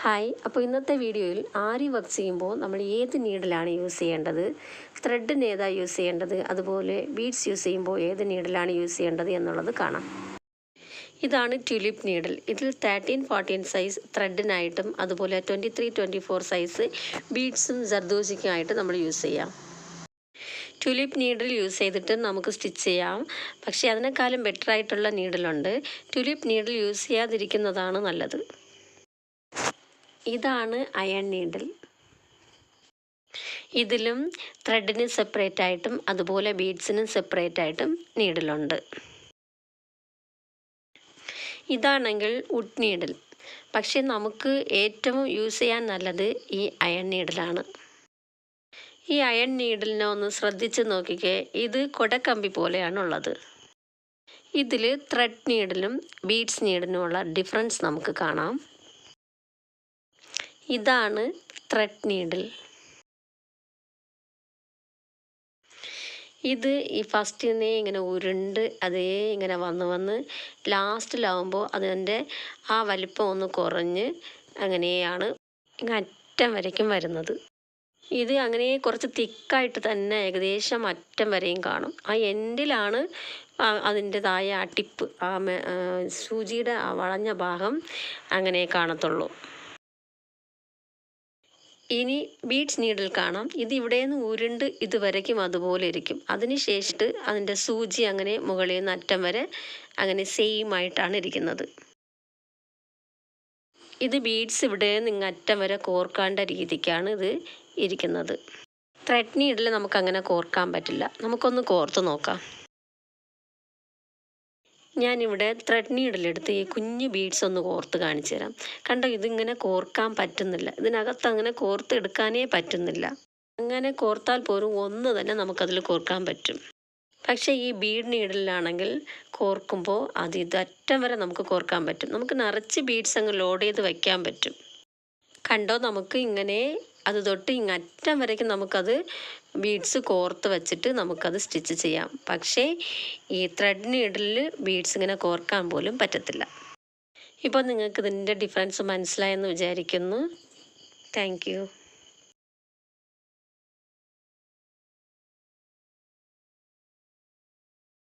Hi, അപ്പോൾ ഇന്നത്തെ വീഡിയോയിൽ ആരി വർക്ക് ചെയ്യുമ്പോൾ നമ്മൾ ഏത് നീഡിലാണ് യൂസ് ചെയ്യേണ്ടത്, ത്രെഡിന് ഏതാ യൂസ് ചെയ്യേണ്ടത്, അതുപോലെ ബീഡ്സ് യൂസ് ചെയ്യുമ്പോൾ ഏത് നീഡിലാണ് യൂസ് ചെയ്യേണ്ടത് എന്നുള്ളത് കാണാം. ഇതാണ് ട്യൂലിപ്പ് നീഡിൽ. ഇതിൽ 13-14 സൈസ് ത്രെഡിനായിട്ടും അതുപോലെ 23-24 സൈസ് ബീഡ്സും ജർദോസിക്കുമായിട്ട് നമ്മൾ യൂസ് ചെയ്യാം. ട്യൂലിപ്പ് നീഡിൽ യൂസ് ചെയ്തിട്ട് നമുക്ക് സ്റ്റിച്ച് ചെയ്യാം. പക്ഷേ അതിനേക്കാളും ബെറ്റർ ആയിട്ടുള്ള നീഡിലുണ്ട്. ട്യൂലിപ്പ് നീഡിൽ യൂസ് ചെയ്യാതിരിക്കുന്നതാണ് നല്ലത്. ഇതാണ് അയൺ നീഡിൽ. ഇതിലും ത്രെഡിന് സെപ്പറേറ്റ് ആയിട്ടും അതുപോലെ ബീഡ്സിനും സെപ്പറേറ്റ് ആയിട്ടും നീഡിലുണ്ട്. ഇതാണെങ്കിൽ വുഡ് നീഡിൽ. പക്ഷെ നമുക്ക് ഏറ്റവും യൂസ് ചെയ്യാൻ നല്ലത് ഈ അയൺ നീഡിലാണ്. ഈ അയൺ നീഡിലിനെ ഒന്ന് ശ്രദ്ധിച്ച് നോക്കിക്കേ. ഇത് കൊടക്കമ്പി പോലെയാണുള്ളത്. ഇതിൽ ത്രെഡ് നീഡിലും ബീഡ്സ് നീഡിനുമുള്ള ഡിഫറൻസ് നമുക്ക് കാണാം. ഇതാണ് ത്രെഡ് നീഡിൽ. ഇത് ഈ ഫസ്റ്റിനെ ഇങ്ങനെ ഉരുണ്ട് അതേ ഇങ്ങനെ വന്ന് ലാസ്റ്റിലാവുമ്പോൾ അതിൻ്റെ ആ വലിപ്പം ഒന്ന് കുറഞ്ഞ് അങ്ങനെയാണ് അറ്റം വരയ്ക്കും വരുന്നത്. ഇത് അങ്ങനെ കുറച്ച് തിക്കായിട്ട് തന്നെ ഏകദേശം അറ്റം വരെയും കാണും. ആ എൻഡിലാണ് അതിൻ്റെതായ ആ ടിപ്പ്, ആ സൂചിയുടെ ആ വളഞ്ഞ ഭാഗം അങ്ങനെ കാണത്തുള്ളൂ. ഇനി ബീഡ്സ് നീഡിൽ കാണാം. ഇത് ഇവിടെ നിന്ന് ഉരുണ്ട് ഇതുവരയ്ക്കും അതുപോലെ ഇരിക്കും. അതിന് ശേഷിട്ട് അതിൻ്റെ സൂചി അങ്ങനെ മുകളിൽ നിന്ന് അറ്റം വരെ അങ്ങനെ സെയിം ആയിട്ടാണ് ഇരിക്കുന്നത്. ഇത് ബീഡ്സ് ഇവിടെ നിന്ന് അറ്റം വരെ കോർക്കാണ്ട രീതിക്കാണ് ഇത് ഇരിക്കുന്നത്. ത്രെഡ് നീഡിൽ നമുക്കങ്ങനെ കോർക്കാൻ പറ്റില്ല. നമുക്കൊന്ന് കോർത്ത് നോക്കാം. ഞാനിവിടെ ത്രെഡ് നീഡിലെടുത്ത് ഈ കുഞ്ഞ് ബീഡ്സ് ഒന്ന് കോർത്ത് കാണിച്ചു തരാം. കണ്ടോ, ഇതിങ്ങനെ കോർക്കാൻ പറ്റുന്നില്ല. ഇതിനകത്ത് അങ്ങനെ കോർത്ത് എടുക്കാനേ പറ്റുന്നില്ല. അങ്ങനെ കോർത്താൽ പോലും ഒന്ന് തന്നെ നമുക്കതിൽ കോർക്കാൻ പറ്റും. പക്ഷേ ഈ ബീഡ് നീഡിലാണെങ്കിൽ കോർക്കുമ്പോൾ ഇതറ്റം വരെ നമുക്ക് കോർക്കാൻ പറ്റും. നമുക്ക് നിറച്ച് ബീഡ്സ് അങ്ങ് ലോഡ് ചെയ്ത് വയ്ക്കാൻ പറ്റും. കണ്ടോ, നമുക്ക് ഇങ്ങനെ അത് തൊട്ട് ഇങ്ങറ്റം വരയ്ക്കും നമുക്കത് ബീഡ്സ് കോർത്ത് വെച്ചിട്ട് നമുക്കത് സ്റ്റിച്ച് ചെയ്യാം. പക്ഷേ ഈ ത്രെഡ് നീഡിലിൽ ബീഡ്സ് ഇങ്ങനെ കോർക്കാൻ പോലും പറ്റത്തില്ല. ഇപ്പോൾ നിങ്ങൾക്ക് ഇതിൻ്റെ ഡിഫറൻസ് മനസ്സിലായെന്ന് വിചാരിക്കുന്നു. Thank you.